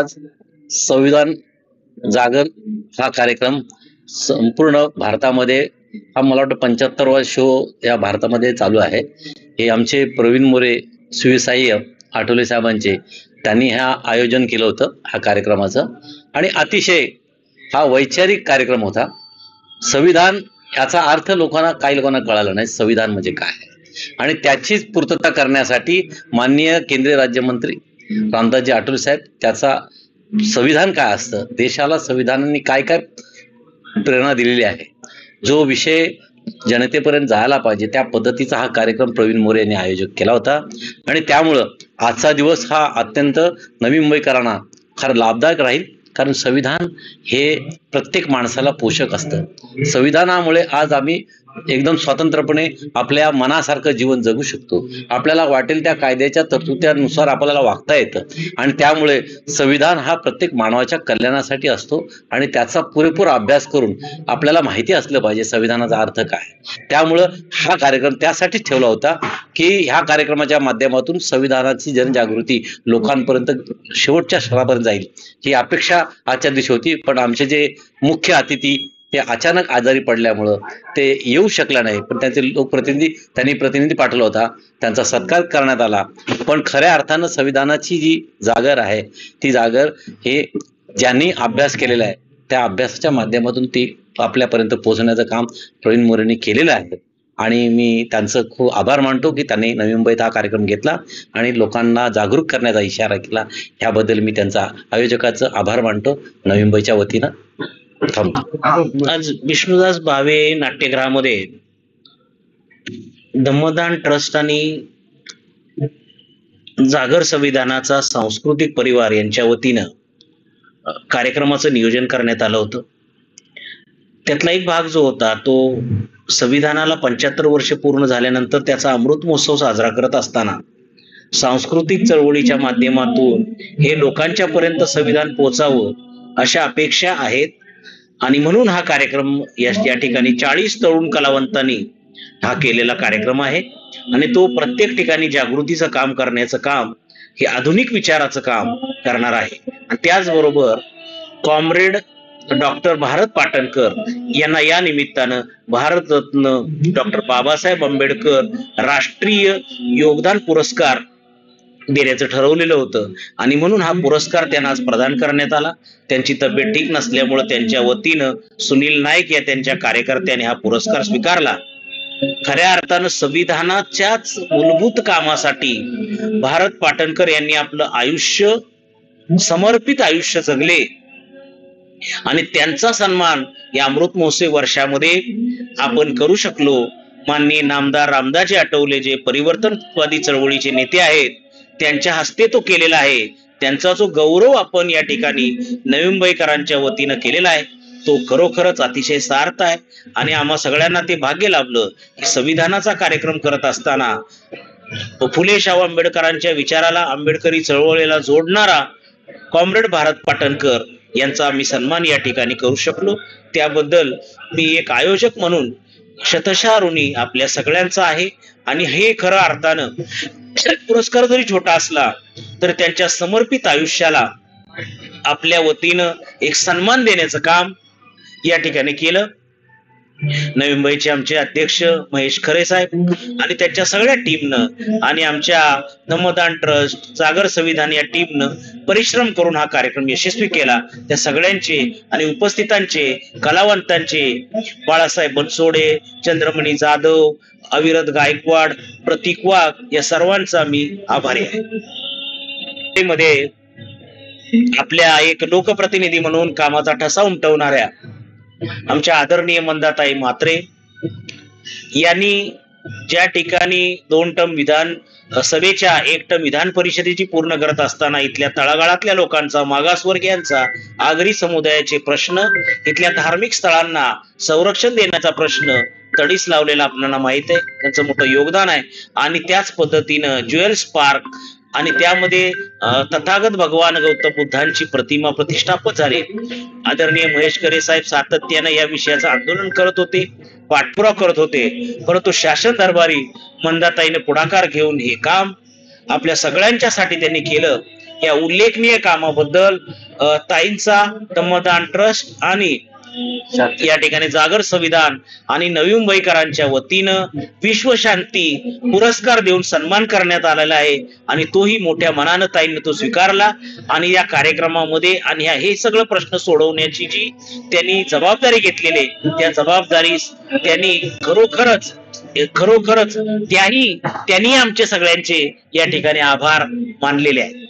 आज संविधान जागर हा कार्यक्रम संपूर्ण भारतामध्ये हा मला वाटतं 75वा शो या भारतामध्ये चालू आहे. हे आमचे प्रवीण मोरे सुविसाह्य आठवले साहेबांचे त्यांनी हा आयोजन केलं होतं हा कार्यक्रमाचं आणि अतिशय हा वैचारिक कार्यक्रम होता. संविधान याचा अर्थ काही लोकांना कळाला नाही. संविधान म्हणजे काय आणि त्याचीच पूर्तता करण्यासाठी माननीय केंद्रीय राज्यमंत्री रामदासजी आठवले साहेब त्याचा संविधान काय असतं, देशाला संविधानाने काय काय प्रेरणा दिलेली आहे, जो विषय जनतेपर्यंत जायला पाहिजे त्या पद्धतीचा हा कार्यक्रम प्रवीण मोरे यांनी आयोजित केला होता. आणि त्यामुळं आजचा दिवस हा अत्यंत नवी मुंबईकरांना फार लाभदायक राहील. कारण संविधान हे प्रत्येक माणसाला पोषक असतं. संविधानामुळे आज आम्ही एकदम स्वतंत्रपणे आपल्या मनासारखं जीवन जगू शकतो. आपल्याला वाटेल त्या कायद्याच्या तरतुदीनुसार आपल्याला वागता येतं आणि त्यामुळे संविधान हा प्रत्येक मानवाच्या कल्याणासाठी असतो आणि त्याचा पुरेपूर अभ्यास करून आपल्याला माहिती असलं पाहिजे संविधानाचा अर्थ काय. त्यामुळं हा कार्यक्रम त्यासाठीच ठेवला होता की ह्या कार्यक्रमाच्या माध्यमातून संविधानाची जनजागृती लोकांपर्यंत शेवटच्या क्षणापर्यंत जाईल ही अपेक्षा आजच्या दिवशी होती. पण आमचे जे मुख्य अतिथी ते अचानक आजारी पडल्यामुळं ते येऊ शकला नाही. पण त्यांचे त्यांनी प्रतिनिधी पाठवला होता, त्यांचा सत्कार करण्यात आला. पण खऱ्या अर्थानं संविधानाची जी जागर आहे ती जागर हे ज्यांनी अभ्यास केलेला आहे त्या अभ्यासाच्या माध्यमातून ती आपल्यापर्यंत पोहोचण्याचं काम प्रवीण मोरेंनी केलेलं आहे. आणि मी त्यांचं खूप आभार मानतो की त्यांनी नवी मुंबईत हा कार्यक्रम घेतला आणि लोकांना जागरूक करण्याचा इशारा केला. ह्याबद्दल मी त्यांचा आयोजकाचं आभार मानतो. नवी मुंबईच्या वतीनं आज विष्णुदास भावे नाट्यगृहामध्ये धम्मदान ट्रस्ट आणि जागर संविधानाचा सांस्कृतिक परिवार यांच्या वतीनं कार्यक्रमाचं नियोजन करण्यात आलं होतं. त्यातला एक भाग जो होता तो संविधानाला 75 वर्ष पूर्ण झाल्यानंतर त्याचा अमृत महोत्सव साजरा करत असताना सांस्कृतिक चळवळीच्या माध्यमातून हे लोकांच्या पर्यंत संविधान पोहोचावं अशा अपेक्षा आहेत. आणि म्हणून हा कार्यक्रम या ठिकाणी 40 तरुण कलावंतांनी हा केलेला कार्यक्रम आहे आणि तो प्रत्येक ठिकाणी जागृतीचं काम करण्याचं काम हे आधुनिक विचाराचं काम करणार आहे. आणि त्याचबरोबर कॉम्रेड डॉक्टर भारत पाटणकर यांना या निमित्तानं भारतरत्न डॉक्टर बाबासाहेब आंबेडकर राष्ट्रीय योगदान पुरस्कार देण्याचं ठरवलेलं होतं आणि म्हणून हा पुरस्कार त्यांना आज प्रदान करण्यात आला. त्यांची तब्येत ठीक नसल्यामुळे त्यांच्या वतीनं सुनील नाईक या त्यांच्या कार्यकर्त्यांनी हा पुरस्कार स्वीकारला. खऱ्या अर्थानं संविधानाच्याच मूलभूत कामासाठी भारत पाटणकर यांनी आपलं आयुष्य समर्पित आयुष्य जगले आणि त्यांचा सन्मान या अमृत महोत्सव वर्षामध्ये आपण करू शकलो. माननीय नामदार रामदासजी आठवले जे परिवर्तनवादी चळवळीचे नेते आहेत त्यांच्या हस्ते तो केलेला आहे. त्यांचा जो गौरव आपण या ठिकाणी नवी मुंबईकरांच्या वतीनं केलेला आहे तो खरोखरच अतिशय सार्थ आहे आणि आम्हा सगळ्यांना ते भाग्य लाभलं की संविधानाचा कार्यक्रम करत असताना फुले शाहू आंबेडकरांच्या विचाराला आंबेडकरी चळवळीला जोडणारा कॉम्रेड भारत पाटणकर यांचा आम्ही सन्मान या ठिकाणी करू शकलो. त्याबद्दल मी एक आयोजक म्हणून शतशः ऋणी आपल्या सगळ्यांचा आहे. आणि हे खरं अर्थानं पुरस्कार जरी छोटा असला तर त्यांच्या समर्पित आयुष्याला आपल्या वतीनं एक सन्मान देण्याचं काम या ठिकाणी केलं. नवी मुंबईचे आमचे अध्यक्ष महेश खरे साहेब आणि त्यांच्या सगळ्या टीमनं आणि आमच्या धम्मदान ट्रस्ट जागर संविधान या टीमनं परिश्रम करून हा कार्यक्रम यशस्वी केला. त्या सगळ्यांचे आणि उपस्थितांचे कलावंतांचे बाळासाहेब बनसोडे, चंद्रमणी जाधव, अविरत गायकवाड, प्रतीक वाघ या सर्वांचा मी आभारी आहे. मध्ये आपल्या एक लोकप्रतिनिधी म्हणून कामाचा ठसा उमटवणाऱ्या आमच्या आदरणीय मंदाताई म्हात्रे यांनी ज्या ठिकाणी 2 टर्म विधान सभेच्या 1 टर्म विधान परिषदेची पूर्ण करत असताना इथल्या तळागाळातल्या लोकांचा, मागासवर्गीयांचा, आगरी समुदायाचे प्रश्न, इथल्या धार्मिक स्थळांना संरक्षण देण्याचा प्रश्न तडीस लावलेला आपल्याला माहित आहे. त्यांचं मोठं योगदान आहे. आणि त्याच पद्धतीनं ज्वेल्स पार्क आणि त्यामध्ये तथागत भगवान गौतम बुद्धांची प्रतिमा प्रतिष्ठापन झाली. आदरणीय महेश खरे साहेब सातत्यानं या विषयाचं आंदोलन करत होते, पाठपुरावा करत होते. परंतु शासन दरबारी मंदाताईने पुढाकार घेऊन हे काम आपल्या सगळ्यांच्यासाठी त्यांनी केलं. या उल्लेखनीय कामाबद्दल ताईंचा तमदान ट्रस्ट आणि या ठिकाणी जागर संविधान आणि नवी मुंबईकरांच्या वतीनं विश्वशांती पुरस्कार देऊन सन्मान करण्यात आलेला आहे आणि तोही मोठ्या मनानं ताईंनी तो स्वीकारला आणि या कार्यक्रमामध्ये आणि हे सगळं प्रश्न सोडवण्याची जी त्यांनी जबाबदारी घेतलेली आहे त्या जबाबदारीस त्यांनी खरोखरच त्यांनी आमचे सगळ्यांचे या ठिकाणी आभार मानलेले आहेत.